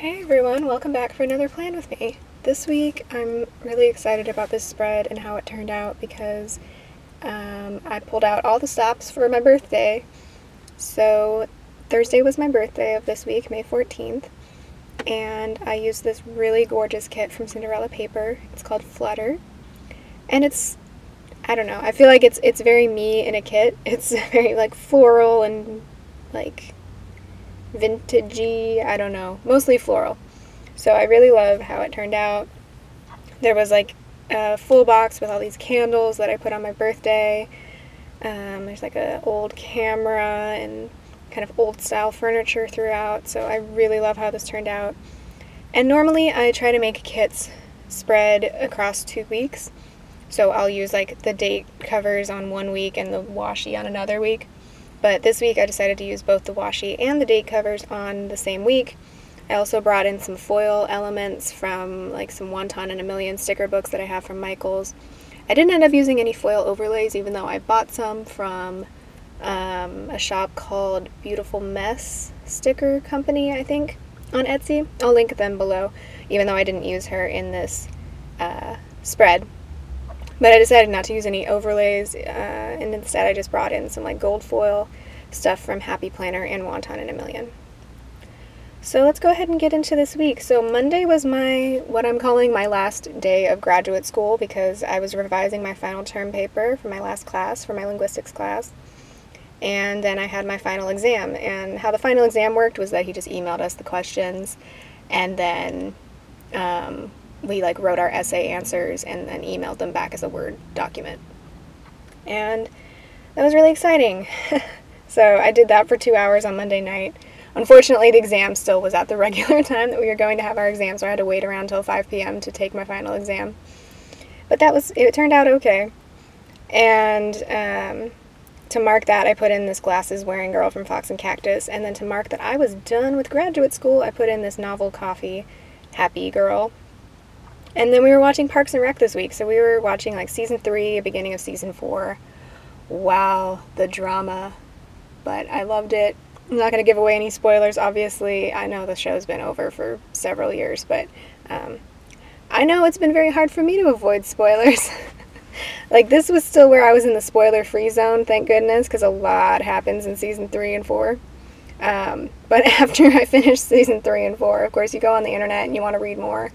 Hey everyone, welcome back for another plan with me. This week I'm really excited about this spread and how it turned out because I pulled out all the stops for my birthday. So Thursday was my birthday of this week, May 14th, and I used this really gorgeous kit from Cinderella Paper. It's called Flutter, and I don't know, I feel like it's very me in a kit. It's very like floral and like vintagey, I don't know, mostly floral. So I really love how it turned out. There was like a full box with all these candles that I put on my birthday. There's like an old camera and kind of old style furniture throughout. So I really love how this turned out. And normally I try to make kits spread across 2 weeks. So I'll use like the date covers on 1 week and the washi on another week. But this week I decided to use both the washi and the date covers on the same week. I also brought in some foil elements from like some Wonton and a Million sticker books that I have from Michaels. I didn't end up using any foil overlays, even though I bought some from a shop called Beautiful Mess Sticker Company, I think, on Etsy. I'll link them below, even though I didn't use her in this spread. But I decided not to use any overlays, and instead I just brought in some like gold foil stuff from Happy Planner and Wonton and a Million. So let's go ahead and get into this week. So Monday was what I'm calling my last day of graduate school because I was revising my final term paper for my last class, for my linguistics class. And then I had my final exam. And how the final exam worked was that he just emailed us the questions, and then we like wrote our essay answers and then emailed them back as a Word document. And that was really exciting. So I did that for 2 hours on Monday night. Unfortunately, the exam still was at the regular time that we were going to have our exam, so I had to wait around till 5 p.m. to take my final exam. But it turned out okay. And to mark that, I put in this glasses-wearing girl from Fox and Cactus, and then to mark that I was done with graduate school, I put in this novel coffee happy girl. And then we were watching Parks and Rec this week, so we were watching like season 3, beginning of season 4. Wow, the drama. But I loved it. I'm not going to give away any spoilers, obviously. I know the show's been over for several years, but I know it's been very hard for me to avoid spoilers. Like, this was still where I was in the spoiler-free zone, thank goodness, because a lot happens in season 3 and 4. But after I finished season 3 and 4, of course, you go on the internet and you want to read more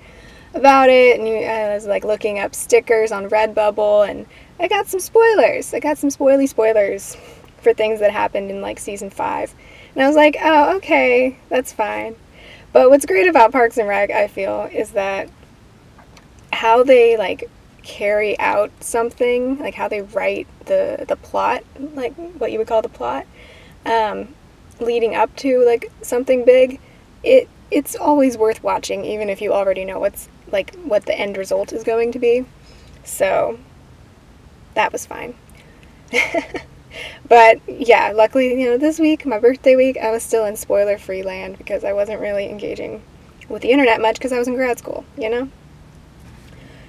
about it, and I was like looking up stickers on Redbubble, and I got some spoilers. I got some spoilers for things that happened in like season 5. And I was like, oh, okay, that's fine. But what's great about Parks and Rec, I feel, is that how they like carry out something, like how they write the plot, like what you would call the plot, leading up to like something big, it's always worth watching, even if you already know what the end result is going to be. So that was fine. But yeah, luckily, this week, my birthday week, I was still in spoiler-free land because I wasn't really engaging with the internet much because I was in grad school,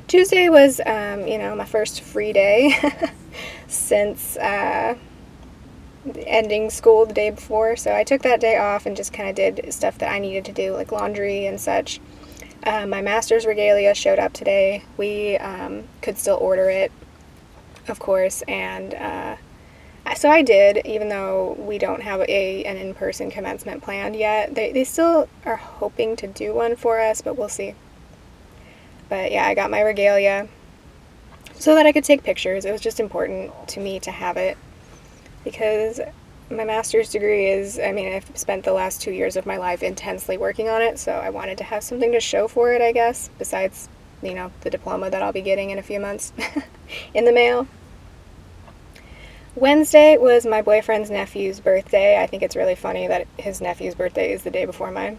Tuesday was, my first free day since ending school the day before, so I took that day off and just kind of did stuff that I needed to do, like laundry and such. My master's regalia showed up today. We could still order it, of course, and so I did, even though we don't have an in-person commencement planned yet. They still are hoping to do one for us, but we'll see. But yeah, I got my regalia so that I could take pictures. It was just important to me to have it because my master's degree I've spent the last 2 years of my life intensely working on it, so I wanted to have something to show for it, I guess, besides, the diploma that I'll be getting in a few months in the mail. Wednesday was my boyfriend's nephew's birthday. I think it's really funny that his nephew's birthday is the day before mine.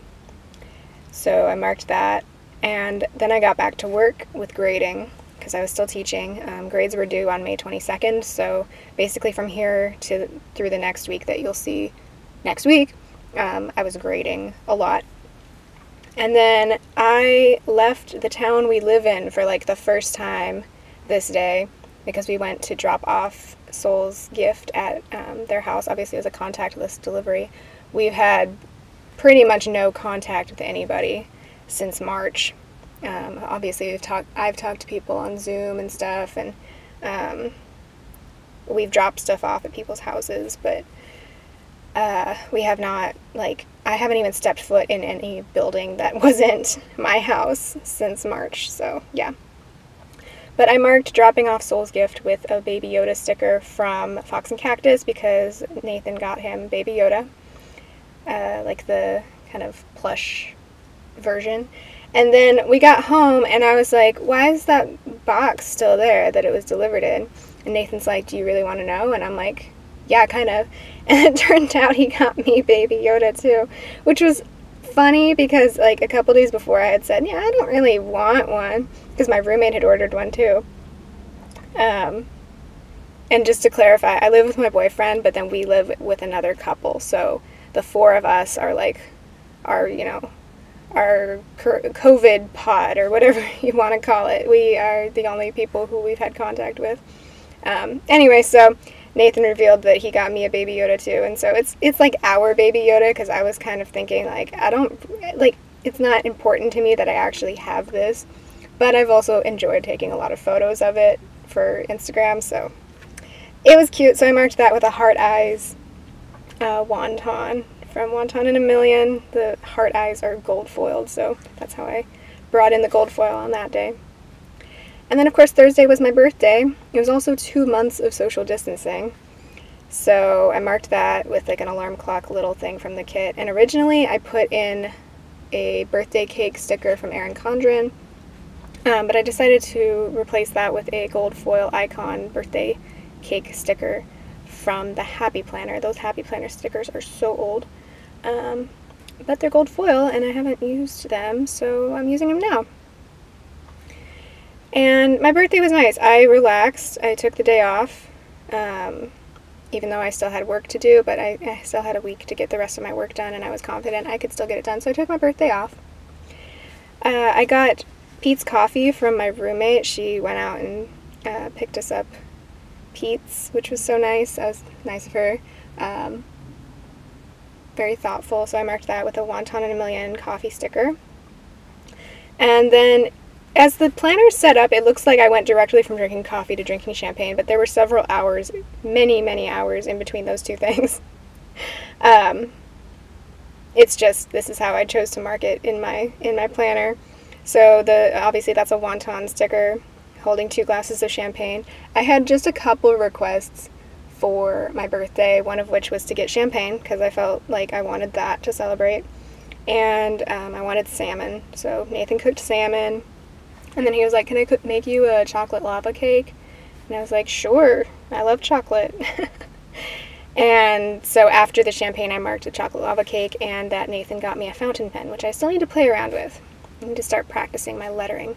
So I marked that. And then I got back to work with grading because I was still teaching. Grades were due on May 22nd. So basically from here through the next week that you'll see next week, I was grading a lot. And then I left the town we live in for like the first time this day because we went to drop off Soul's gift at their house. Obviously, it was a contactless delivery. We've had pretty much no contact with anybody since March. Obviously, I've talked to people on Zoom and stuff, and we've dropped stuff off at people's houses, but we have not, like, I haven't even stepped foot in any building that wasn't my house since March, so yeah. But I marked dropping off Soul's gift with a Baby Yoda sticker from Fox and Cactus because Nathan got him Baby Yoda, like the kind of plush version. And then we got home and I was like, why is that box still there that it was delivered in? And Nathan's like, do you really want to know? And I'm like, yeah, kind of. And it turned out he got me Baby Yoda too, which was funny because like a couple days before I had said, yeah, I don't really want one, because my roommate had ordered one too. And just to clarify, I live with my boyfriend, but then we live with another couple, so the four of us are like our COVID pod, or whatever you want to call it. We are the only people who we've had contact with. Anyway, so Nathan revealed that he got me a Baby Yoda too, and so it's like our Baby Yoda, because I was kind of thinking, like, I don't, like, it's not important to me that I actually have this, but I've also enjoyed taking a lot of photos of it for Instagram, so it was cute. So I marked that with a heart eyes wonton from Wonton in a Million. The heart eyes are gold foiled, so that's how I brought in the gold foil on that day. And then, of course, Thursday was my birthday. It was also 2 months of social distancing. So I marked that with like an alarm clock little thing from the kit. And originally I put in a birthday cake sticker from Erin Condren, but I decided to replace that with a gold foil icon birthday cake sticker from the Happy Planner. Those Happy Planner stickers are so old, but they're gold foil and I haven't used them, so I'm using them now. And my birthday was nice. I relaxed. I took the day off, even though I still had work to do, but I still had a week to get the rest of my work done, and I was confident I could still get it done, so I took my birthday off. I got Pete's coffee from my roommate. She went out and picked us up Pete's, which was so nice. That was nice of her. Very thoughtful, so I marked that with a Wonton in a Million coffee sticker. And then, as the planner's set up, it looks like I went directly from drinking coffee to drinking champagne, but there were several hours, many hours in between those two things. It's just, this is how I chose to mark it in my planner. So obviously that's a Wonton sticker holding 2 glasses of champagne. I had just a couple requests for my birthday, one of which was to get champagne, because I felt like I wanted that to celebrate. And I wanted salmon, so Nathan cooked salmon. And then he was like, can I make you a chocolate lava cake? And I was like, sure, I love chocolate. And so after the champagne, I marked a chocolate lava cake, and that Nathan got me a fountain pen, which I still need to play around with. I need to start practicing my lettering.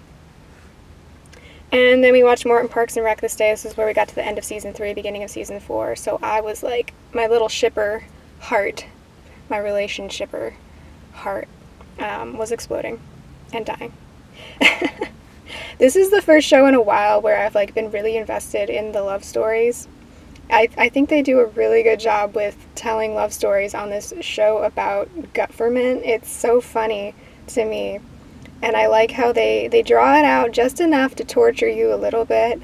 And then we watched Morton Parks and Rec this day. This is where we got to the end of season 3, beginning of season 4. So I was like, my little shipper heart, my relationshipper heart, was exploding and dying. This is the first show in a while where I've like been really invested in the love stories. I think they do a really good job with telling love stories on this show about gut ferment. It's so funny to me. And I like how they draw it out just enough to torture you a little bit.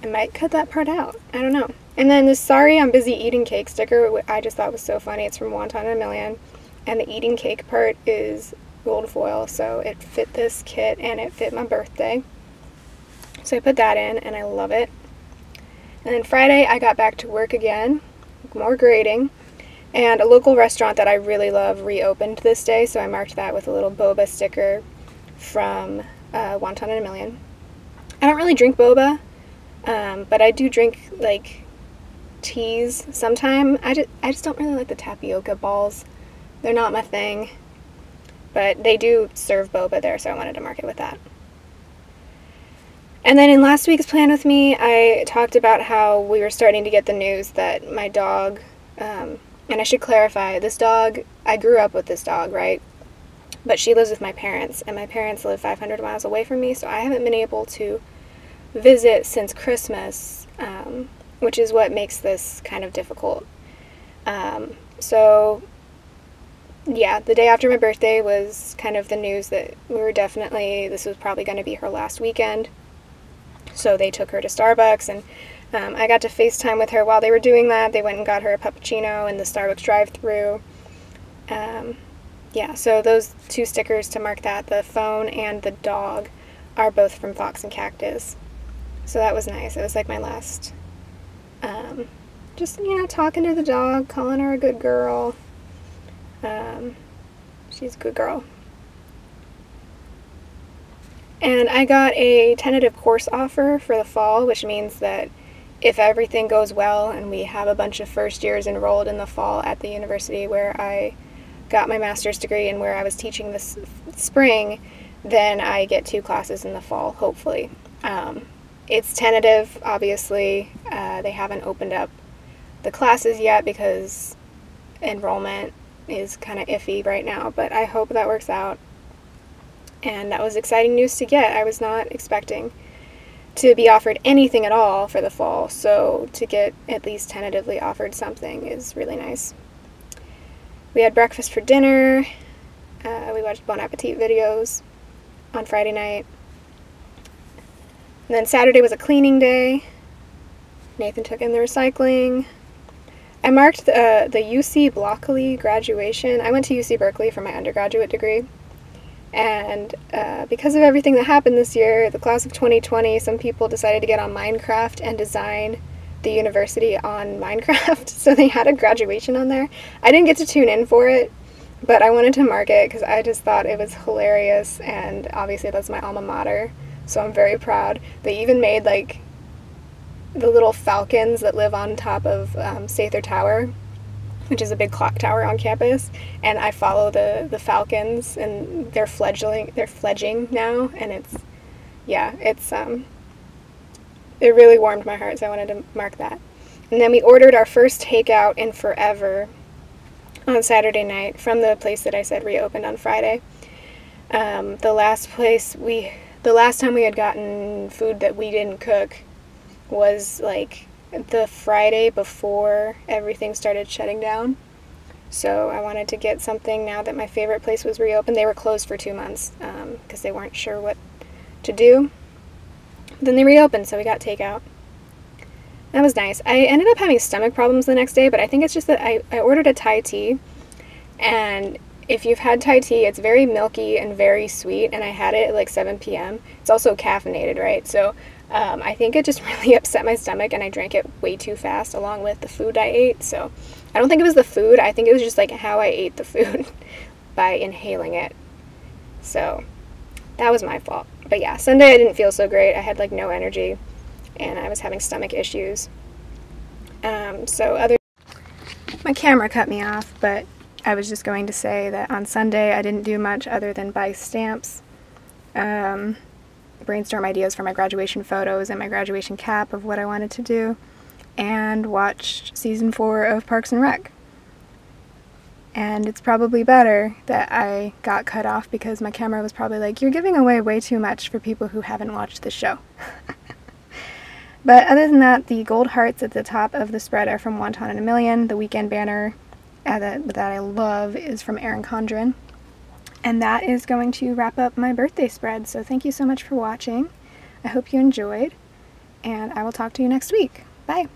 I might cut that part out. I don't know. And then this Sorry I'm Busy Eating Cake sticker, I just thought was so funny. It's from Wonton in a Million. And the eating cake part is gold foil, so it fit this kit and it fit my birthday. So I put that in and I love it. And then Friday I got back to work again, more grading. And a local restaurant that I really love reopened this day, so I marked that with a little boba sticker from Wonton in a Million. I don't really drink boba, but I do drink like teas sometime. I just don't really like the tapioca balls. They're not my thing, but they do serve boba there, so I wanted to mark it with that. And then in last week's Plan With Me, I talked about how we were starting to get the news that my dog, and I should clarify, this dog, I grew up with this dog, right? But she lives with my parents, and my parents live 500 miles away from me, so I haven't been able to visit since Christmas, which is what makes this kind of difficult. So yeah, the day after my birthday was kind of the news that this was probably going to be her last weekend. So they took her to Starbucks, and I got to FaceTime with her while they were doing that. They went and got her a puppuccino in the Starbucks drive-thru. Yeah, so those 2 stickers to mark that, the phone and the dog, are both from Fox and Cactus. So that was nice. It was like my last, just, talking to the dog, calling her a good girl. She's a good girl. And I got a tentative course offer for the fall, which means that if everything goes well and we have a bunch of first years enrolled in the fall at the university where I got my master's degree and where I was teaching this spring, then I get 2 classes in the fall, hopefully. It's tentative, obviously. They haven't opened up the classes yet because enrollment is kind of iffy right now, but I hope that works out. And that was exciting news to get. I was not expecting to be offered anything at all for the fall, so to get at least tentatively offered something is really nice. We had breakfast for dinner. We watched Bon Appetit videos on Friday night. And then Saturday was a cleaning day. Nathan took in the recycling. I marked the UC Blockley graduation. I went to UC Berkeley for my undergraduate degree. And because of everything that happened this year, the class of 2020, some people decided to get on Minecraft and design the university on Minecraft. So they had a graduation on there. I didn't get to tune in for it, but I wanted to mark it because I just thought it was hilarious, and obviously that's my alma mater, so I'm very proud. They even made like the little falcons that live on top of Sather Tower, which is a big clock tower on campus, and I follow the falcons, and they're fledging now, and it really warmed my heart, so I wanted to mark that. And then we ordered our first takeout in forever on Saturday night from the place that I said reopened on Friday. The last time we had gotten food that we didn't cook was like the Friday before everything started shutting down. So I wanted to get something now that my favorite place was reopened. They were closed for 2 months because they weren't sure what to do. Then they reopened, so we got takeout. That was nice. I ended up having stomach problems the next day, but I think it's just that I ordered a Thai tea, and if you've had Thai tea, it's very milky and very sweet, and I had it at like 7 p.m. It's also caffeinated, right? So I think it just really upset my stomach, and I drank it way too fast along with the food I ate. So I don't think it was the food. I think it was just like how I ate the food by inhaling it. So that was my fault. But yeah, Sunday I didn't feel so great. I had like no energy, and I was having stomach issues. My camera cut me off, but I was just going to say that on Sunday I didn't do much other than buy stamps, brainstorm ideas for my graduation photos and my graduation cap of what I wanted to do, and watched season 4 of Parks and Rec. And it's probably better that I got cut off because my camera was probably like, you're giving away way too much for people who haven't watched the show. But other than that, the gold hearts at the top of the spread are from Wonton in a Million. The weekend banner that I love is from Erin Condren. And that is going to wrap up my birthday spread. So thank you so much for watching. I hope you enjoyed, and I will talk to you next week. Bye!